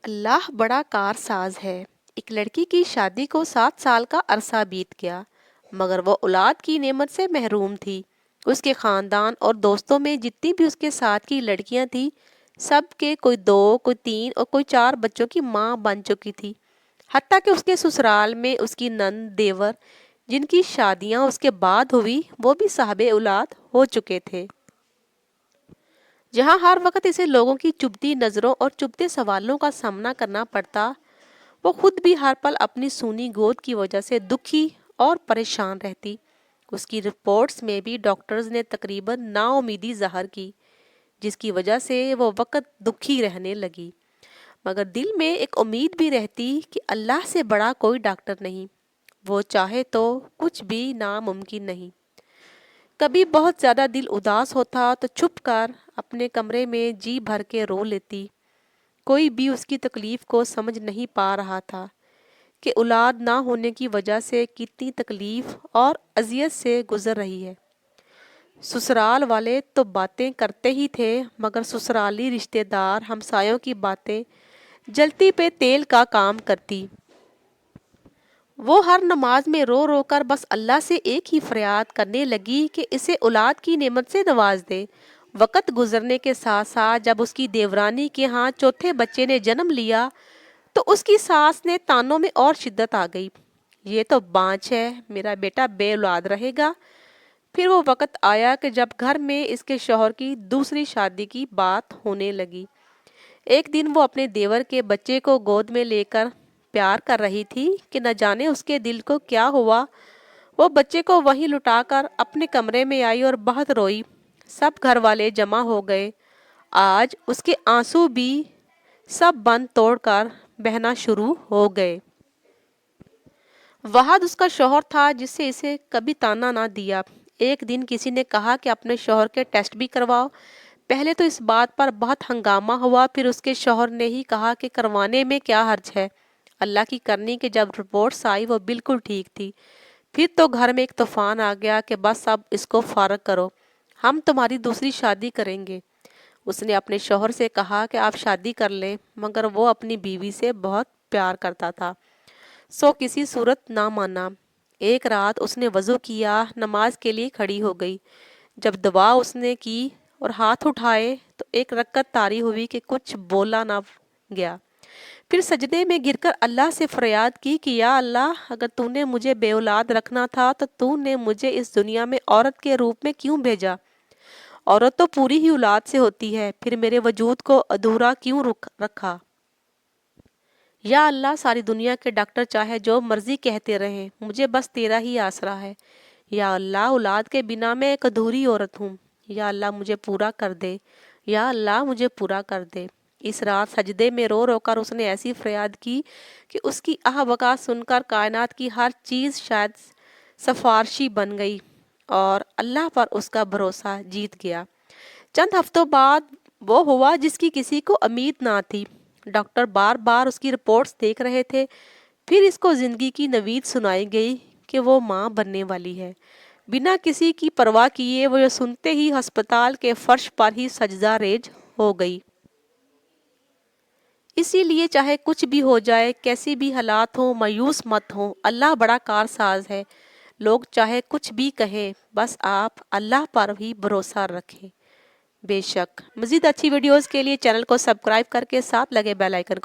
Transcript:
اللہ बड़ा कारसाज है। एक लड़की की शादी को 7 साल का अरसा बीत गया, मगर वो औलाद की नेमत से महरूम थी। उसके खानदान और दोस्तों में जितनी भी उसके साथ की लड़कियां थी, सब के कोई 2, कोई 3 और कोई 4 बच्चों की माँ बन चुकी थी। हत्ता कि उसके ससुराल में उसकी नंद देवर, जिनकी शादियां उसके बाद हुई, वो भी साहबे औलाद हो चुके थे। जहाँ हर वक्त इसे लोगों की चुभती नज़रों और चुभते सवालों का सामना करना पड़ता, वो खुद भी हर पल अपनी सूनी गोद की वजह से दुखी और परेशान रहती। उसकी रिपोर्ट्स में भी डॉक्टर्स ने तकरीबन नाउमीदी ज़ाहिर की, जिसकी वजह से वो वक्त दुखी रहने लगी। मगर दिल में एक उम्मीद भी रहती कि अल्लाह से बड़ा कोई डॉक्टर नहीं, वो चाहे तो कुछ भी नामुमकिन नहीं। कभी बहुत ज़्यादा दिल उदास होता तो छुप कर अपने कमरे में जी भर के रो लेती। कोई भी उसकी तकलीफ़ को समझ नहीं पा रहा था कि औलाद ना होने की वजह से कितनी तकलीफ़ और अजियत से गुज़र रही है। ससुराल वाले तो बातें करते ही थे, मगर ससुराली रिश्तेदार हमसायों की बातें जलती पे तेल का काम करती। वो हर नमाज में रो रो कर बस अल्लाह से एक ही फरियाद करने लगी कि इसे औलाद की नेमत से नवाज दे। वक़्त गुजरने के साथ साथ जब उसकी देवरानी के यहाँ चौथे बच्चे ने जन्म लिया, तो उसकी सास ने तानों में और शिद्दत आ गई। ये तो बांझ है, मेरा बेटा बे औलाद रहेगा। फिर वो वक़्त आया कि जब घर में इसके शौहर की दूसरी शादी की बात होने लगी। एक दिन वो अपने देवर के बच्चे को गोद में लेकर प्यार कर रही थी कि न जाने उसके दिल को क्या हुआ। वो बच्चे को वहीं लुटाकर अपने कमरे में आई और बहुत रोई। सब घर वाले जमा हो गए। आज उसके आंसू भी सब बंद तोड़कर बहना शुरू हो गए। वहाद उसका शौहर था जिससे इसे कभी ताना ना दिया। एक दिन किसी ने कहा कि अपने शौहर के टेस्ट भी करवाओ। पहले तो इस बात पर बहुत हंगामा हुआ, फिर उसके शौहर ने ही कहा कि करवाने में क्या हर्ज है। अल्लाह की करनी कि जब रिपोर्ट्स आई वो बिल्कुल ठीक थी। फिर तो घर में एक तूफान आ गया कि बस अब इसको फारग करो, हम तुम्हारी दूसरी शादी करेंगे। उसने अपने शौहर से कहा कि आप शादी कर लें, मगर वो अपनी बीवी से बहुत प्यार करता था, सो किसी सूरत ना माना। एक रात उसने वज़ू किया, नमाज के लिए खड़ी हो गई। जब दुआ उसने की और हाथ उठाए तो एक रकत तारी हुई कि कुछ बोला ना गया। फिर सजदे में गिरकर अल्लाह से फरियाद की कि या अल्लाह, अगर तूने मुझे बेऔलाद रखना था तो तूने मुझे इस दुनिया में औरत के रूप में क्यों भेजा। औरत तो पूरी ही औलाद से होती है, फिर मेरे वजूद को अधूरा क्यों रखा। या अल्लाह, सारी दुनिया के डॉक्टर चाहे जो मर्जी कहते रहें, मुझे बस तेरा ही आसरा है। या अल्लाह, औलाद के बिना मैं एक अधूरी औरत हूँ। या अल्लाह, मुझे पूरा कर दे। या अल्लाह, मुझे पूरा कर दे। इस रात सजदे में रो रो कर उसने ऐसी फरियाद की कि उसकी आह बका सुनकर कायनात की हर चीज़ शायद सफारशी बन गई और अल्लाह पर उसका भरोसा जीत गया। चंद हफ्तों बाद वो हुआ जिसकी किसी को उम्मीद ना थी। डॉक्टर बार बार उसकी रिपोर्ट्स देख रहे थे। फिर इसको जिंदगी की नवीद सुनाई गई कि वो माँ बनने वाली है। बिना किसी की परवाह किए वो ये सुनते ही अस्पताल के फर्श पर ही सजदा रेज हो गई। इसीलिए चाहे कुछ भी हो जाए, कैसी भी हालात हो, मायूस मत हो। अल्लाह बड़ा कारसाज है। लोग चाहे कुछ भी कहें, बस आप अल्लाह पर ही भरोसा रखें। बेशक। मज़ीद अच्छी वीडियोस के लिए चैनल को सब्सक्राइब करके साथ लगे बेल आइकन को